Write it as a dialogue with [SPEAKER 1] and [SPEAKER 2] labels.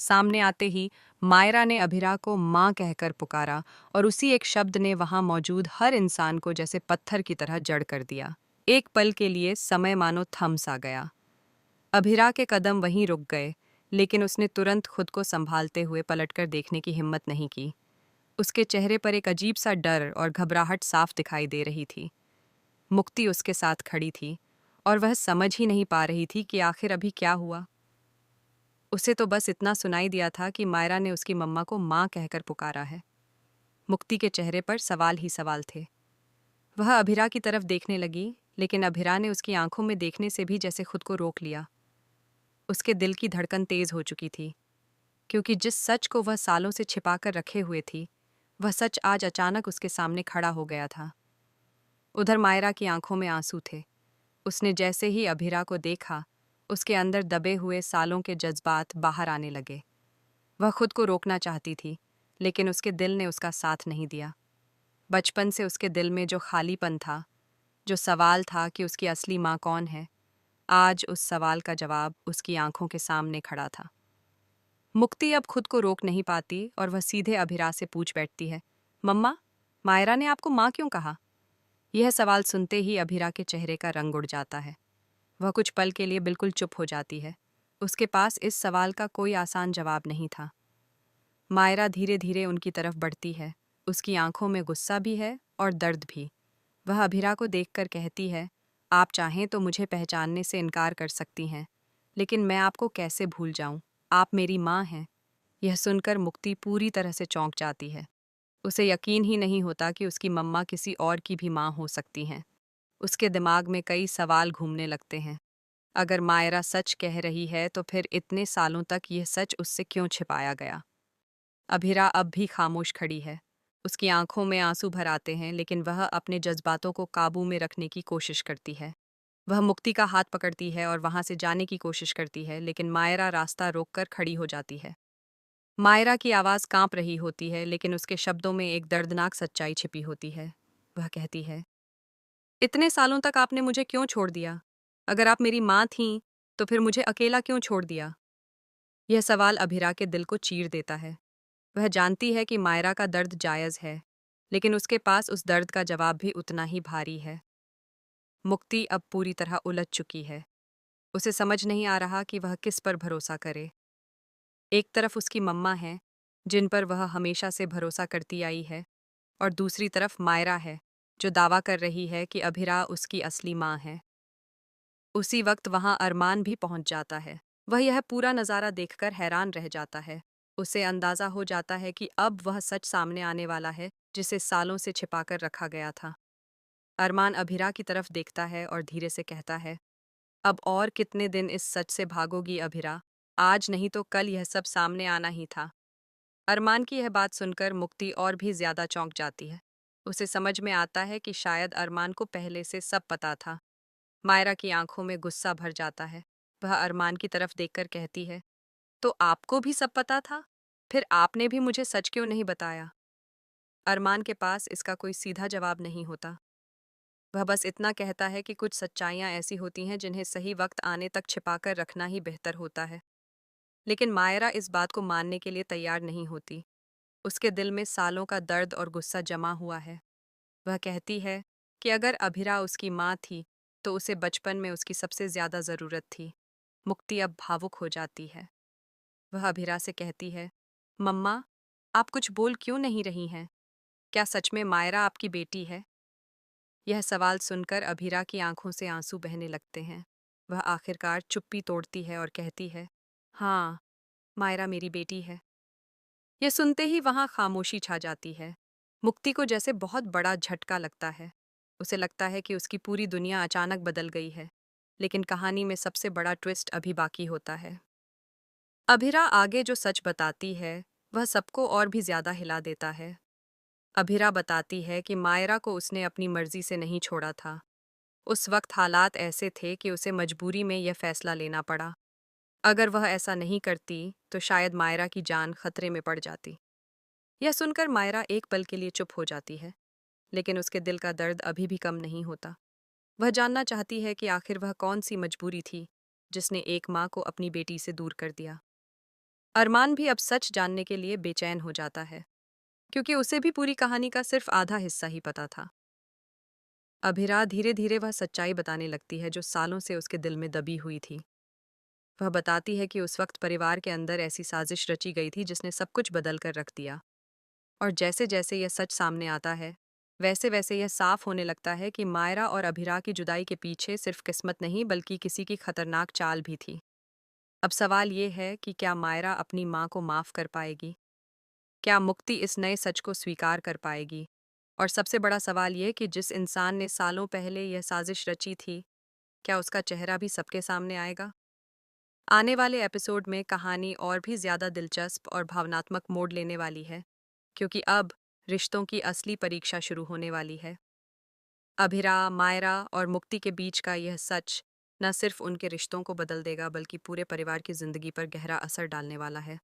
[SPEAKER 1] सामने आते ही मायरा ने अभिरा को माँ कहकर पुकारा और उसी एक शब्द ने वहां मौजूद हर इंसान को जैसे पत्थर की तरह जड़ कर दिया। एक पल के लिए समय मानो थम सा गया। अभिरा के कदम वहीं रुक गए, लेकिन उसने तुरंत खुद को संभालते हुए पलटकर देखने की हिम्मत नहीं की। उसके चेहरे पर एक अजीब सा डर और घबराहट साफ दिखाई दे रही थी। मुक्ति उसके साथ खड़ी थी और वह समझ ही नहीं पा रही थी कि आखिर अभी क्या हुआ। उसे तो बस इतना सुनाई दिया था कि मायरा ने उसकी मम्मा को माँ कहकर पुकारा है। मुक्ति के चेहरे पर सवाल ही सवाल थे। वह अभिरा की तरफ देखने लगी, लेकिन अभिरा ने उसकी आंखों में देखने से भी जैसे खुद को रोक लिया। उसके दिल की धड़कन तेज हो चुकी थी, क्योंकि जिस सच को वह सालों से छिपाकर रखे हुए थी, वह सच आज अचानक उसके सामने खड़ा हो गया था। उधर मायरा की आंखों में आंसू थे। उसने जैसे ही अभिरा को देखा, उसके अंदर दबे हुए सालों के जज्बात बाहर आने लगे। वह खुद को रोकना चाहती थी, लेकिन उसके दिल ने उसका साथ नहीं दिया। बचपन से उसके दिल में जो खालीपन था, जो सवाल था कि उसकी असली माँ कौन है, आज उस सवाल का जवाब उसकी आंखों के सामने खड़ा था। मुक्ति अब खुद को रोक नहीं पाती और वह सीधे अभिरा से पूछ बैठती है, मम्मा, मायरा ने आपको माँ क्यों कहा? यह सवाल सुनते ही अभिरा के चेहरे का रंग उड़ जाता है। वह कुछ पल के लिए बिल्कुल चुप हो जाती है। उसके पास इस सवाल का कोई आसान जवाब नहीं था। मायरा धीरे धीरे उनकी तरफ बढ़ती है। उसकी आंखों में गुस्सा भी है और दर्द भी। वह अभिरा को देखकर कहती है, आप चाहें तो मुझे पहचानने से इनकार कर सकती हैं, लेकिन मैं आपको कैसे भूल जाऊं? आप मेरी माँ हैं। यह सुनकर मुक्ति पूरी तरह से चौंक जाती है। उसे यकीन ही नहीं होता कि उसकी मम्मा किसी और की भी माँ हो सकती हैं। उसके दिमाग में कई सवाल घूमने लगते हैं। अगर मायरा सच कह रही है तो फिर इतने सालों तक यह सच उससे क्यों छिपाया गया? अभिरा अब भी खामोश खड़ी है। उसकी आंखों में आंसू भर आते हैं, लेकिन वह अपने जज्बातों को काबू में रखने की कोशिश करती है। वह मुक्ति का हाथ पकड़ती है और वहां से जाने की कोशिश करती है, लेकिन मायरा रास्ता रोककर खड़ी हो जाती है। मायरा की आवाज़ कांप रही होती है, लेकिन उसके शब्दों में एक दर्दनाक सच्चाई छिपी होती है। वह कहती है, इतने सालों तक आपने मुझे क्यों छोड़ दिया? अगर आप मेरी माँ थीं, तो फिर मुझे अकेला क्यों छोड़ दिया? यह सवाल अभिरा के दिल को चीर देता है। वह जानती है कि मायरा का दर्द जायज़ है, लेकिन उसके पास उस दर्द का जवाब भी उतना ही भारी है। मुक्ति अब पूरी तरह उलझ चुकी है। उसे समझ नहीं आ रहा कि वह किस पर भरोसा करे। एक तरफ उसकी मम्मा है, जिन पर वह हमेशा से भरोसा करती आई है, और दूसरी तरफ मायरा है, जो दावा कर रही है कि अभिरा उसकी असली माँ है। उसी वक्त वहां अरमान भी पहुंच जाता है। वह यह पूरा नज़ारा देखकर हैरान रह जाता है। उसे अंदाजा हो जाता है कि अब वह सच सामने आने वाला है, जिसे सालों से छिपाकर रखा गया था। अरमान अभिरा की तरफ देखता है और धीरे से कहता है, अब और कितने दिन इस सच से भागोगी अभिरा? आज नहीं तो कल यह सब सामने आना ही था। अरमान की यह बात सुनकर मुक्ति और भी ज्यादा चौंक जाती है। उसे समझ में आता है कि शायद अरमान को पहले से सब पता था। मायरा की आंखों में गुस्सा भर जाता है। वह अरमान की तरफ देखकर कहती है, तो आपको भी सब पता था? फिर आपने भी मुझे सच क्यों नहीं बताया? अरमान के पास इसका कोई सीधा जवाब नहीं होता। वह बस इतना कहता है कि कुछ सच्चाइयां ऐसी होती हैं जिन्हें सही वक्त आने तक छिपाकर रखना ही बेहतर होता है। लेकिन मायरा इस बात को मानने के लिए तैयार नहीं होती। उसके दिल में सालों का दर्द और गुस्सा जमा हुआ है। वह कहती है कि अगर अभिरा उसकी माँ थी, तो उसे बचपन में उसकी सबसे ज्यादा जरूरत थी। मुक्ति अब भावुक हो जाती है। वह अभिरा से कहती है, मम्मा, आप कुछ बोल क्यों नहीं रही हैं? क्या सच में मायरा आपकी बेटी है? यह सवाल सुनकर अभिरा की आंखों से आंसू बहने लगते हैं। वह आखिरकार चुप्पी तोड़ती है और कहती है, हाँ, मायरा मेरी बेटी है। यह सुनते ही वहां खामोशी छा जाती है। मुक्ति को जैसे बहुत बड़ा झटका लगता है। उसे लगता है कि उसकी पूरी दुनिया अचानक बदल गई है। लेकिन कहानी में सबसे बड़ा ट्विस्ट अभी बाकी होता है। अभिरा आगे जो सच बताती है, वह सबको और भी ज्यादा हिला देता है। अभिरा बताती है कि मायरा को उसने अपनी मर्जी से नहीं छोड़ा था। उस वक्त हालात ऐसे थे कि उसे मजबूरी में यह फैसला लेना पड़ा। अगर वह ऐसा नहीं करती, तो शायद मायरा की जान खतरे में पड़ जाती। यह सुनकर मायरा एक पल के लिए चुप हो जाती है, लेकिन उसके दिल का दर्द अभी भी कम नहीं होता। वह जानना चाहती है कि आखिर वह कौन सी मजबूरी थी, जिसने एक माँ को अपनी बेटी से दूर कर दिया। अरमान भी अब सच जानने के लिए बेचैन हो जाता है, क्योंकि उसे भी पूरी कहानी का सिर्फ आधा हिस्सा ही पता था। अभिरा धीरे धीरे वह सच्चाई बताने लगती है जो सालों से उसके दिल में दबी हुई थी। वह बताती है कि उस वक्त परिवार के अंदर ऐसी साजिश रची गई थी जिसने सब कुछ बदल कर रख दिया। और जैसे जैसे यह सच सामने आता है, वैसे वैसे यह साफ होने लगता है कि मायरा और अभिरा की जुदाई के पीछे सिर्फ किस्मत नहीं बल्कि किसी की खतरनाक चाल भी थी। अब सवाल ये है कि क्या मायरा अपनी माँ को माफ कर पाएगी? क्या मुक्ति इस नए सच को स्वीकार कर पाएगी? और सबसे बड़ा सवाल ये कि जिस इंसान ने सालों पहले यह साजिश रची थी, क्या उसका चेहरा भी सबके सामने आएगा? आने वाले एपिसोड में कहानी और भी ज्यादा दिलचस्प और भावनात्मक मोड़ लेने वाली है, क्योंकि अब रिश्तों की असली परीक्षा शुरू होने वाली है। अभिरा, मायरा और मुक्ति के बीच का यह सच न सिर्फ उनके रिश्तों को बदल देगा बल्कि पूरे परिवार की जिंदगी पर गहरा असर डालने वाला है।